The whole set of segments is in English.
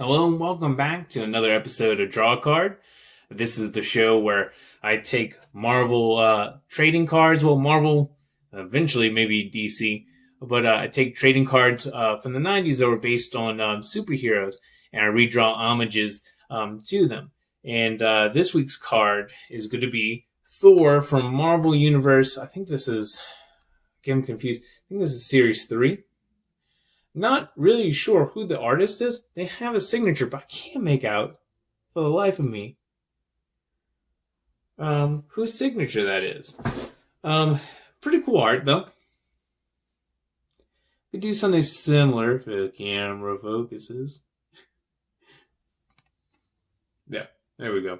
Hello and welcome back to another episode of Draw a Card. This is the show where I take Marvel trading cards, Marvel, eventually maybe DC, but I take trading cards from the 90s that were based on superheroes, and I redraw homages to them. And this week's card is going to be Thor from Marvel Universe. I think this is, I'm confused, I think this is Series 3. Not really sure who the artist is. They have a signature, but I can't make out for the life of me whose signature that is. Pretty cool art, though. Could do something similar if the camera focuses. Yeah, there we go.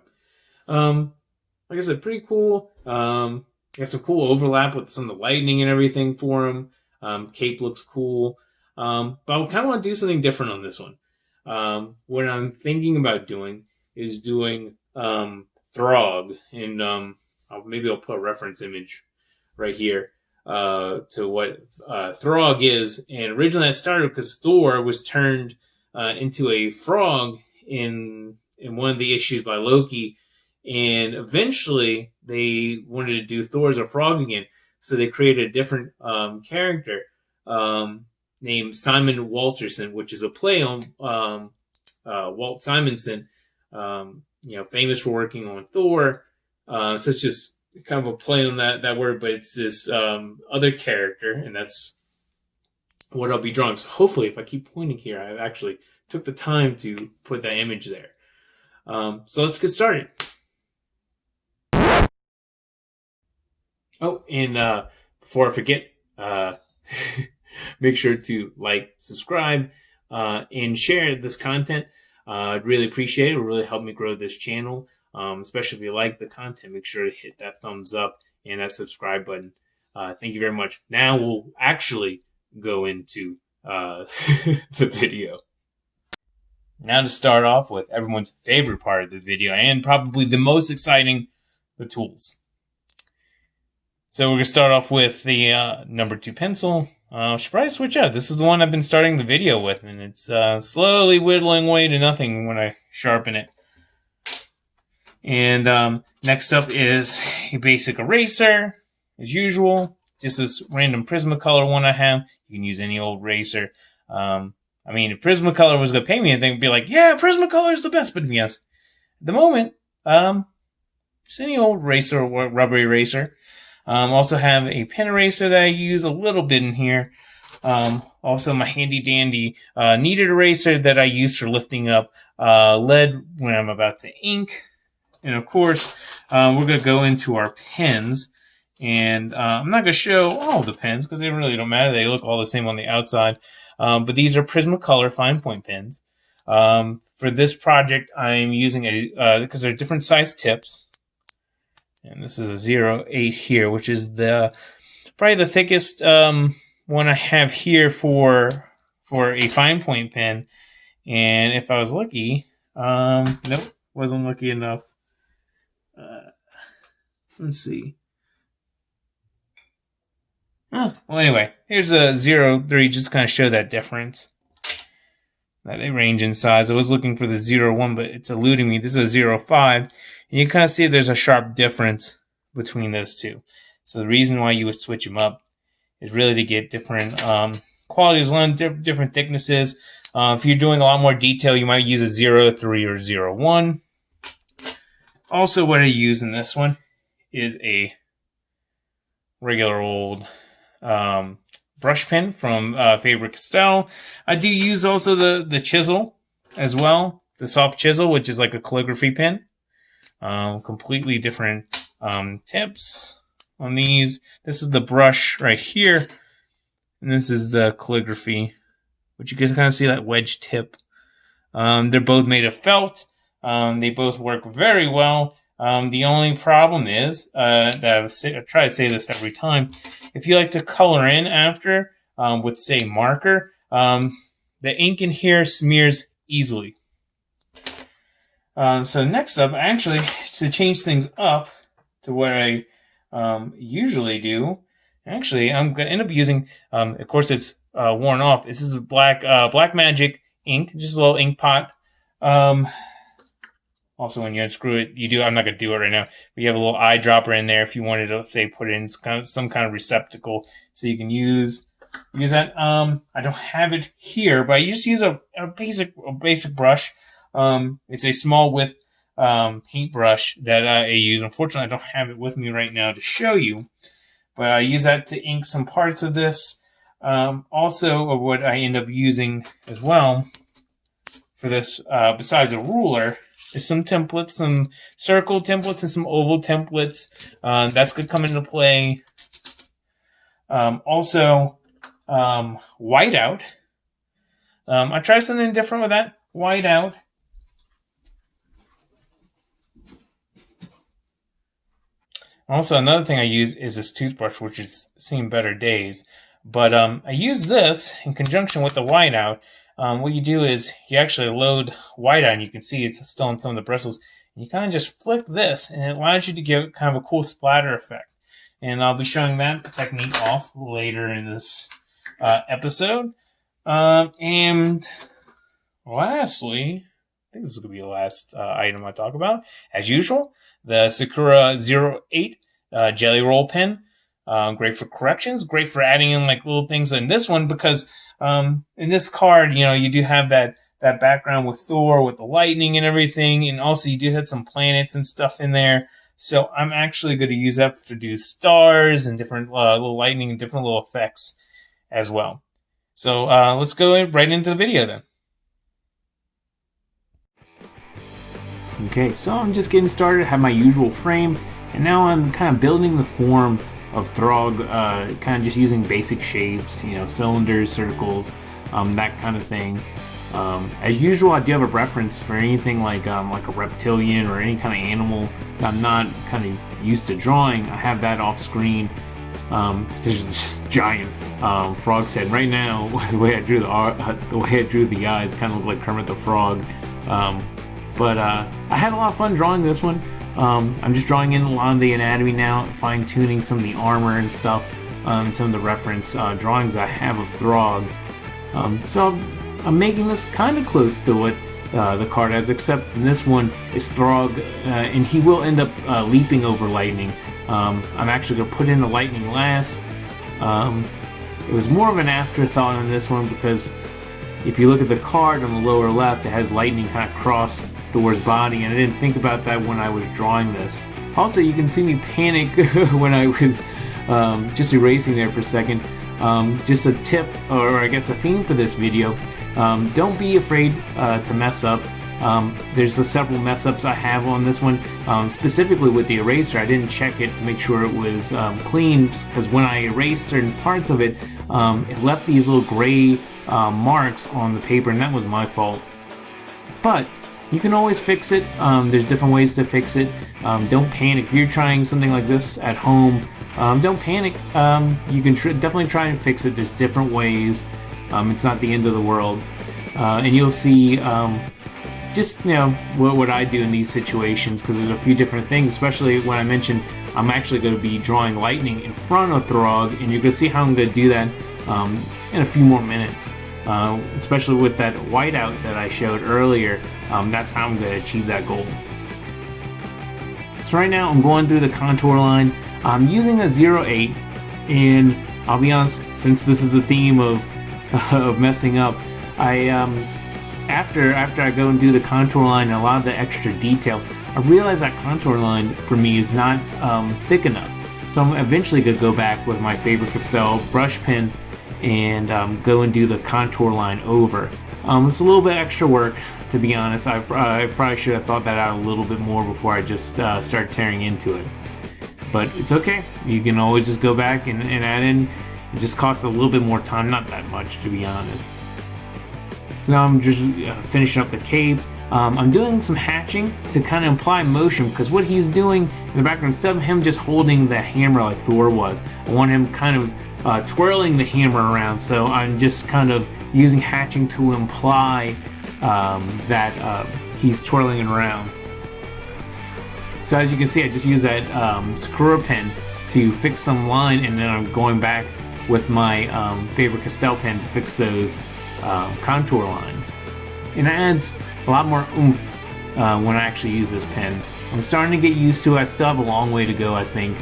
Like I said, pretty cool. Got some cool overlap with some of the lightning and everything for him. Cape looks cool. But I kind of want to do something different on this one. What I'm thinking about doing is doing Throg, and maybe I'll put a reference image right here to what Throg is. And originally I started because Thor was turned into a frog in one of the issues by Loki, and eventually they wanted to do Thor as a frog again, so they created a different character. Named Simon Walterson, which is a play on Walt Simonson, famous for working on Thor. So it's just kind of a play on that word, but it's this other character, and that's what I'll be drawing. So hopefully, if I keep pointing here, I actually took the time to put that image there. So let's get started. Oh, and before I forget, make sure to like, subscribe, and share this content. I'd really appreciate it. It will really help me grow this channel. Especially if you like the content, make sure to hit that thumbs up and that subscribe button. Thank you very much. Now we'll actually go into the video. Now to start off with everyone's favorite part of the video, and probably the most exciting, the tools. So we're going to start off with the number 2 pencil. Should probably switch out. This is the one I've been starting the video with, and it's slowly whittling away to nothing when I sharpen it. And next up is a basic eraser, as usual. Just this random Prismacolor one I have. You can use any old eraser. If Prismacolor was going to pay me anything, I'd be like, yeah, Prismacolor is the best. But yes, at the moment, just any old eraser or rubber eraser. Also have a pen eraser that I use a little bit in here. Also my handy dandy kneaded eraser that I use for lifting up lead when I'm about to ink. And of course, we're going to go into our pens. And I'm not going to show all the pens because they really don't matter. They look all the same on the outside. But these are Prismacolor fine point pens. For this project, I'm using because they're different size tips. And this is a 0.8 here, which is probably the thickest one I have here for a fine point pen. And if I was lucky, nope, wasn't lucky enough. Let's see. Well, anyway, here's a 0.3, just kind of show that difference. That they range in size. I was looking for the 0.1, but it's eluding me. This is a 0.5. And you kind of see there's a sharp difference between those two. So the reason why you would switch them up is really to get different qualities, different thicknesses. If you're doing a lot more detail, you might use a 0.3 or 0.1. Also, what I use in this one is a regular old brush pen from Faber-Castell. I do use also the chisel as well, the soft chisel, which is like a calligraphy pen. Completely different tips on these. This is the brush right here, and this is the calligraphy, which you can kind of see that wedge tip. They're both made of felt. They both work very well. The only problem is that I try to say this every time. If you like to color in after with, say, marker, the ink in here smears easily. So next up, actually, to change things up to what I usually do, actually, I'm going to end up using, of course, it's worn off. This is Black Magic ink, just a little ink pot. Also, when you unscrew it, you do. I'm not gonna do it right now. But you have a little eyedropper in there if you wanted to, say, put it in some kind of receptacle, so you can use that. I don't have it here, but I just use a basic brush. It's a small width paintbrush that I use. Unfortunately, I don't have it with me right now to show you, but I use that to ink some parts of this. Also, what I end up using as well for this, besides a ruler, is some templates, some circle templates and some oval templates. That's going to come into play. Also, whiteout. I tried something different with that. Whiteout. Also, another thing I use is this toothbrush, which has seen better days. But I use this in conjunction with the whiteout. What you do is you actually load whiteout, and you can see it's still in some of the bristles. And you kind of just flick this, and it allows you to get kind of a cool splatter effect. And I'll be showing that technique off later in this episode. And lastly, I think this is going to be the last item I talk about. As usual, the Sakura 08 Jelly Roll pen. Great for corrections, great for adding in like little things in this one, because in this card, you do have that background with Thor, with the lightning and everything, and also you do have some planets and stuff in there. So I'm actually going to use that to do stars and different little lightning and different little effects as well. So let's go right into the video then. Okay, so I'm just getting started. I have my usual frame, and now I'm kind of building the form of Throg, kind of just using basic shapes, cylinders, circles, that kind of thing. As usual, I do have a reference for anything like a reptilian or any kind of animal that I'm not kind of used to drawing. I have that off screen. There's this giant frog's head. Right now, the way I drew the eyes kind of look like Kermit the Frog. But I had a lot of fun drawing this one. I'm just drawing in a lot of the anatomy now, fine-tuning some of the armor and stuff, and some of the reference drawings I have of Throg. So I'm making this kind of close to what the card has, except in this one is Throg, and he will end up leaping over lightning. I'm actually going to put in the lightning last. It was more of an afterthought on this one, because if you look at the card on the lower left, it has lightning kind of cross Thor's body, and I didn't think about that when I was drawing this. Also, you can see me panic when I was just erasing there for a second. Just a tip, or I guess a theme for this video, don't be afraid to mess up. There's several mess ups I have on this one, specifically with the eraser. I didn't check it to make sure it was clean, because when I erased certain parts of it, it left these little gray marks on the paper, and that was my fault. But you can always fix it. There's different ways to fix it. Don't panic. If you're trying something like this at home, don't panic. You can definitely try and fix it. There's different ways. It's not the end of the world. And you'll see just what I do in these situations, because there's a few different things, especially when I mentioned I'm actually going to be drawing lightning in front of Throg, and you're going to see how I'm going to do that in a few more minutes. Especially with that whiteout that I showed earlier, that's how I'm going to achieve that goal. So right now I'm going through the contour line. I'm using a 08, and I'll be honest, since this is the theme of messing up, after I go and do the contour line and a lot of the extra detail, I realize that contour line for me is not thick enough. So I'm eventually going to go back with my faber-castell brush pen and go and do the contour line over. It's a little bit extra work, to be honest. I probably should have thought that out a little bit more before I just start tearing into it. But it's okay. You can always just go back and add in. It just costs a little bit more time, not that much, to be honest. So now I'm just finishing up the cape. I'm doing some hatching to kind of imply motion, because what he's doing in the background, instead of him just holding the hammer like Thor was, I want him kind of twirling the hammer around. So I'm just kind of using hatching to imply that he's twirling it around. So as you can see, I just used that Sakura pen to fix some line, and then I'm going back with my Faber-Castell pen to fix those contour lines. And it adds a lot more oomph when I actually use this pen. I'm starting to get used to it. I still have a long way to go, I think,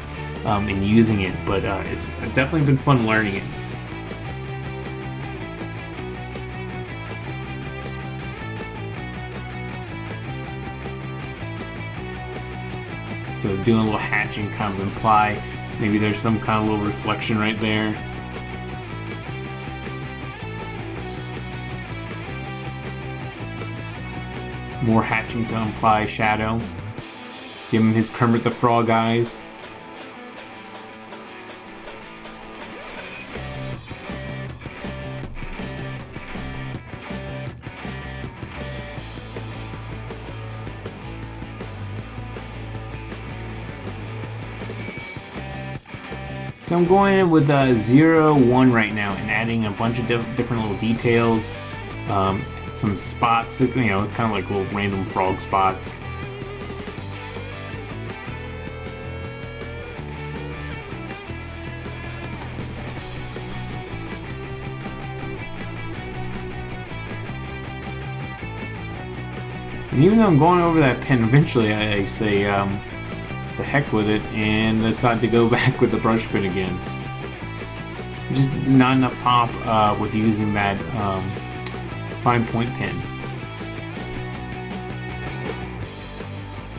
in using it, but it's definitely been fun learning it. So doing a little hatching kind of imply maybe there's some kind of little reflection right there. More hatching to imply shadow. Give him his Kermit the Frog eyes. So I'm going in with 0-1 right now and adding a bunch of different little details, some spots, you know, kind of like little random frog spots. And even though I'm going over that pen, eventually I say, the heck with it, and decide to go back with the brush pen again. Just not enough pop with using that fine point pen.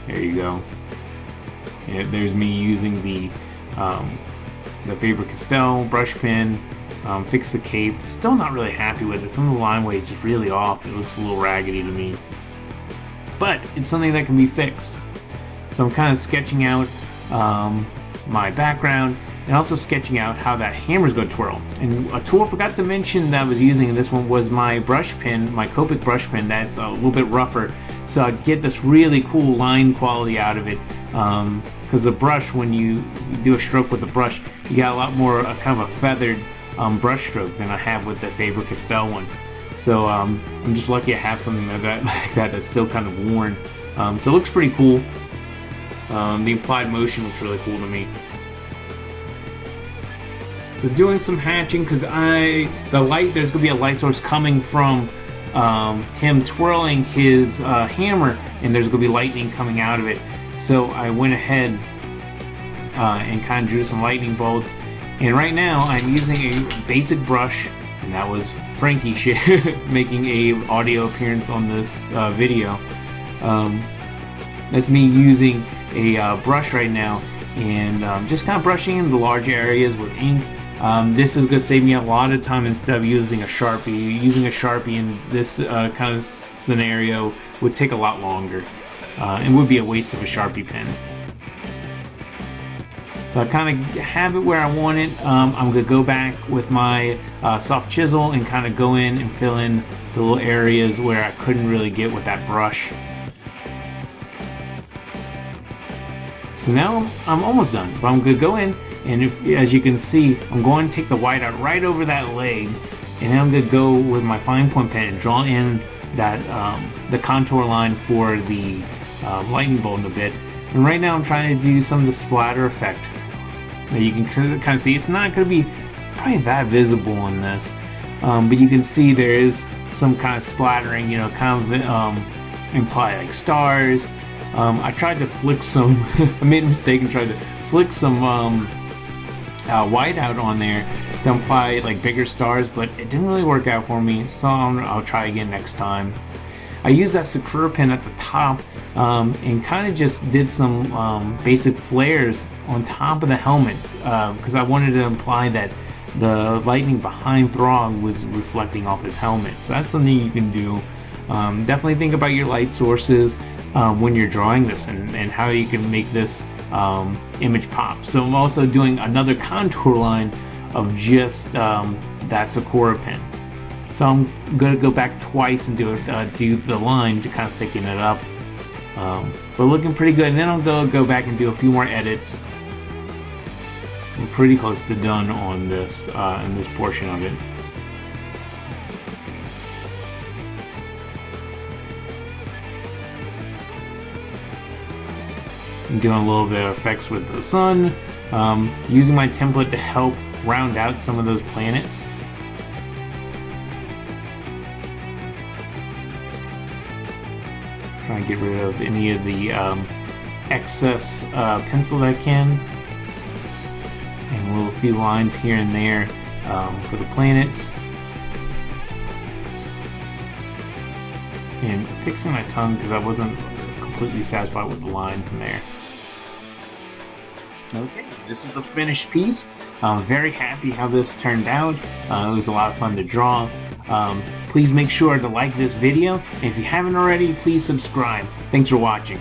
There you go. And there's me using the faber-castell brush pen. Fix the cape. Still not really happy with it. Some of the line weight is just really off. It looks a little raggedy to me. But it's something that can be fixed. So I'm kind of sketching out my background and also sketching out how that hammer's going to twirl. And a tool I forgot to mention that I was using in this one was my brush pen, my Copic brush pen that's a little bit rougher. So I'd get this really cool line quality out of it. Because the brush, when you do a stroke with the brush, you got a lot more kind of a feathered brush stroke than I have with the Faber-Castell one. So I'm just lucky I have something like that that's still kind of worn. So it looks pretty cool. The implied motion looks really cool to me. So doing some hatching because there's going to be a light source coming from him twirling his hammer, and there's going to be lightning coming out of it. So I went ahead and kind of drew some lightning bolts. And right now I'm using a basic brush, and that was Frankie making a audio appearance on this video. That's me using a brush right now, and just kind of brushing in the large areas with ink. This is going to save me a lot of time instead of using a Sharpie. Using a Sharpie in this kind of scenario would take a lot longer. It would be a waste of a Sharpie pen. So I kind of have it where I want it. I'm going to go back with my soft chisel and kind of go in and fill in the little areas where I couldn't really get with that brush. So now I'm almost done, but I'm going to go in, and as you can see, I'm going to take the white out right over that leg, and then I'm going to go with my fine point pen and draw in that the contour line for the lightning bolt a bit. And right now I'm trying to do some of the splatter effect that you can kind of see. It's not going to be probably that visible in this, but you can see there is some kind of splattering, you know, kind of imply like stars. I tried to flick some, I made a mistake and tried to flick some white out on there to imply like bigger stars, but it didn't really work out for me, so I'll try again next time. I used that Sakura pen at the top and kind of just did some basic flares on top of the helmet because I wanted to imply that the lightning behind Throg was reflecting off his helmet. So that's something you can do. Definitely think about your light sources when you're drawing this and how you can make this image pop. So I'm also doing another contour line of just that Sakura pen. So I'm going to go back twice and do the line to kind of thicken it up. But looking pretty good. And then I'll go back and do a few more edits. I'm pretty close to done on this in this portion of it. I'm doing a little bit of effects with the sun, using my template to help round out some of those planets. trying to get rid of any of the excess pencil that I can. And a little few lines here and there for the planets. And fixing my tongue because I wasn't completely satisfied with the line from there. Okay, this is the finished piece. I'm very happy how this turned out. It was a lot of fun to draw. Please make sure to like this video. And if you haven't already, please subscribe. Thanks for watching.